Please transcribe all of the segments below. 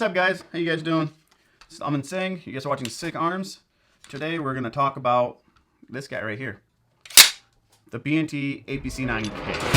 What's up, guys? How you guys doing? I'm Singh. You guys are watching Sikh Arms. Today we're going to talk about this guy right here, the B&T APC9K.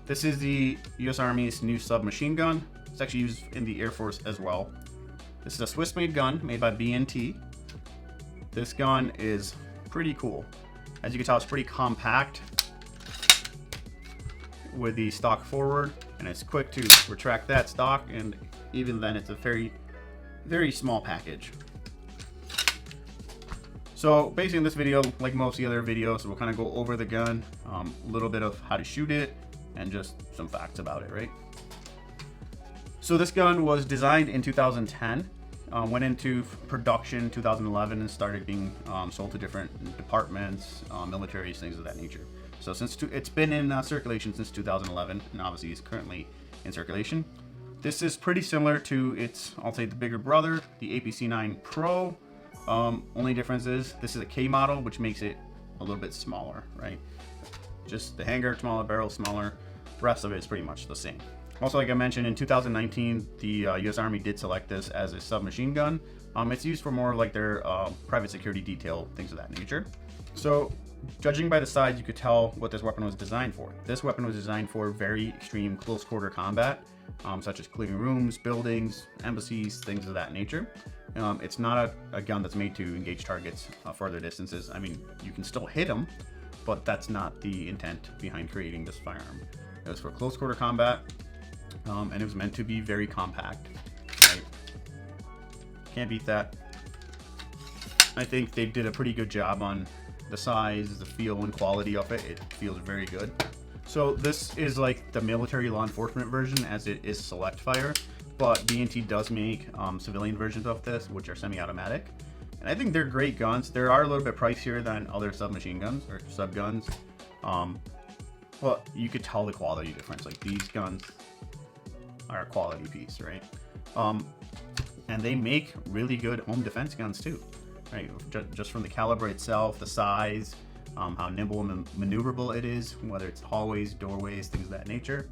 This is the U.S. Army's new submachine gun. It's actually used in the Air Force as well. This is a Swiss-made gun made by B&T. This gun is pretty cool. As you can tell, it's pretty compact with the stock forward, and it's quick to retract that stock, and even then it's a very, very small package. So basically in this video, like most of the other videos, we'll kind of go over the gun, a little bit of how to shoot it, and just some facts about it, right? So this gun was designed in 2010, went into production 2011, and started being sold to different departments, militaries, things of that nature. So since it's been in circulation since 2011, and obviously is currently in circulation. This is pretty similar to its, I'll say, the bigger brother, the APC9 Pro. Only difference is this is a K model, which makes it a little bit smaller, right? Just the hanger smaller, barrel smaller, rest of it is pretty much the same. Also, like I mentioned, in 2019, the U.S. Army did select this as a submachine gun. It's used for more like their private security detail, things of that nature. So, judging by the size, you could tell what this weapon was designed for. This weapon was designed for very extreme close quarter combat, such as clearing rooms, buildings, embassies, things of that nature. It's not a gun that's made to engage targets further distances. I mean, you can still hit them, but that's not the intent behind creating this firearm. It was for close quarter combat, and it was meant to be very compact. Right? Can't beat that. I think they did a pretty good job on the size, the feel, and quality of it. It feels very good. So this is like the military law enforcement version, as it is select fire, but B&T does make civilian versions of this, which are semi-automatic. And I think they're great guns. They are a little bit pricier than other submachine guns or sub guns. But you could tell the quality difference. Like, these guns are a quality piece, right? And they make really good home defense guns too, right? Just from the caliber itself, the size, how nimble and maneuverable it is, whether it's hallways, doorways, things of that nature.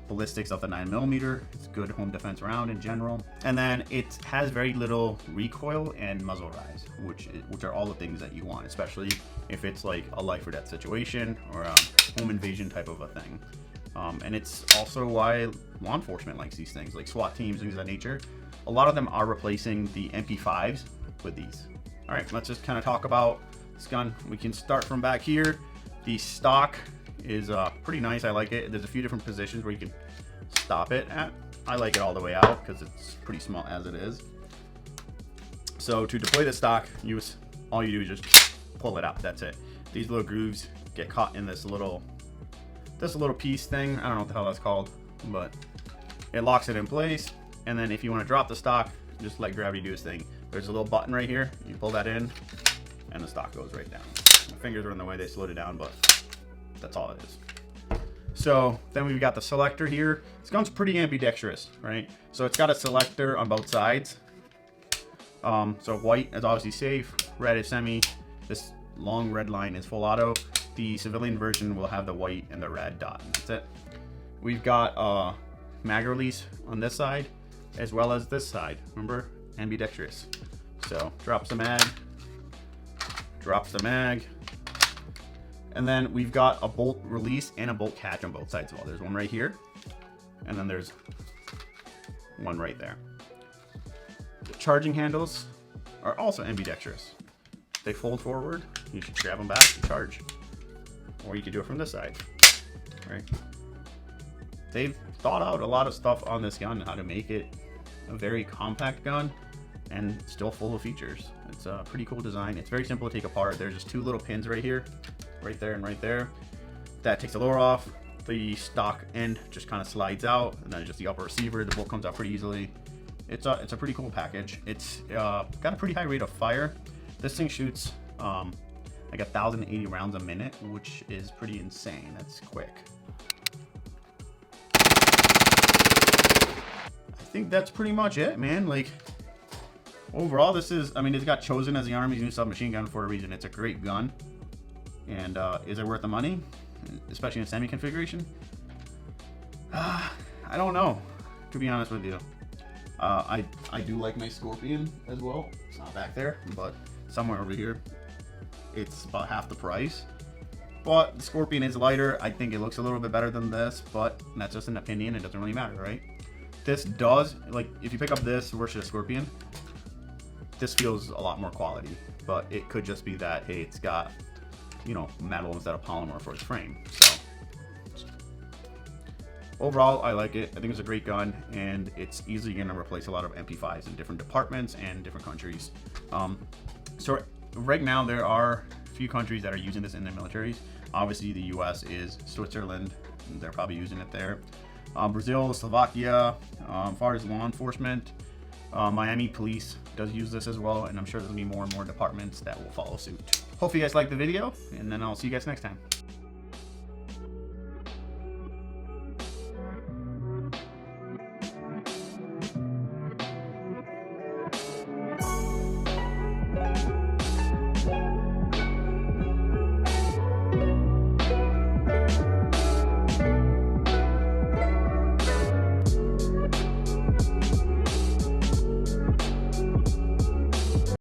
Ballistics of the 9mm, it's good home defense round in general. And then it has very little recoil and muzzle rise, which are all the things that you want, especially if it's like a life or death situation or a home invasion type of a thing. And it's also why law enforcement likes these things, like SWAT teams, things of that nature. A lot of them are replacing the MP5s with these. All right, let's just kind of talk about this gun. We can start from back here. The stock is pretty nice. I like it. There's a few different positions where you can stop it at. I like it all the way out because it's pretty small as it is. So to deploy the stock, all you do is just pull it up. That's it. These little grooves get caught in this little piece thing. I don't know what the hell that's called, but it locks it in place. And then if you want to drop the stock, just let gravity do its thing. There's a little button right here. You pull that in, and the stock goes right down. My fingers are in the way. They slowed it down, but that's all it is. So then we've got the selector here. This gun's pretty ambidextrous, right? So it's got a selector on both sides. So white is obviously safe, red is semi. This long red line is full auto. The civilian version will have the white and the red dot, and that's it. We've got mag release on this side, as well as this side. Remember, ambidextrous. So drops the mag, drops the mag. And then we've got a bolt release and a bolt catch on both sides as well. There's one right here, and then there's one right there. The charging handles are also ambidextrous. They fold forward. You should grab them back and charge. Or you could do it from this side, right? They've thought out a lot of stuff on this gun, how to make it a very compact gun and still full of features. It's a pretty cool design. It's very simple to take apart. There's just two little pins right here, right there and right there. that takes the lower off. The stock end just kind of slides out, and then just the upper receiver. The bolt comes out pretty easily. It's a pretty cool package. It's got a pretty high rate of fire. This thing shoots like 1,080 rounds a minute, which is pretty insane. That's quick. I think that's pretty much it, man. Like, overall, this is, I mean, it's got chosen as the Army's new submachine gun for a reason. It's a great gun. And is it worth the money, especially in a semi configuration? I don't know, to be honest with you. I do like my Scorpion as well. It's not back there, but somewhere over here. It's about half the price. But the Scorpion is lighter. I think it looks a little bit better than this, but that's just an opinion. It doesn't really matter, right? This does, like, if you pick up this versus a Scorpion, this feels a lot more quality. But it could just be that, hey, it's got, you know, metal instead of polymer for its frame. So overall, I like it. I think it's a great gun, and it's easily going to replace a lot of MP5s in different departments and different countries. So right now, there are a few countries that are using this in their militaries. Obviously, the US is Switzerland. They're probably using it there. Brazil, Slovakia, as far as law enforcement, Miami police does use this as well, and I'm sure there's going to be more and more departments that will follow suit. Hopefully you guys liked the video, and then I'll see you guys next time.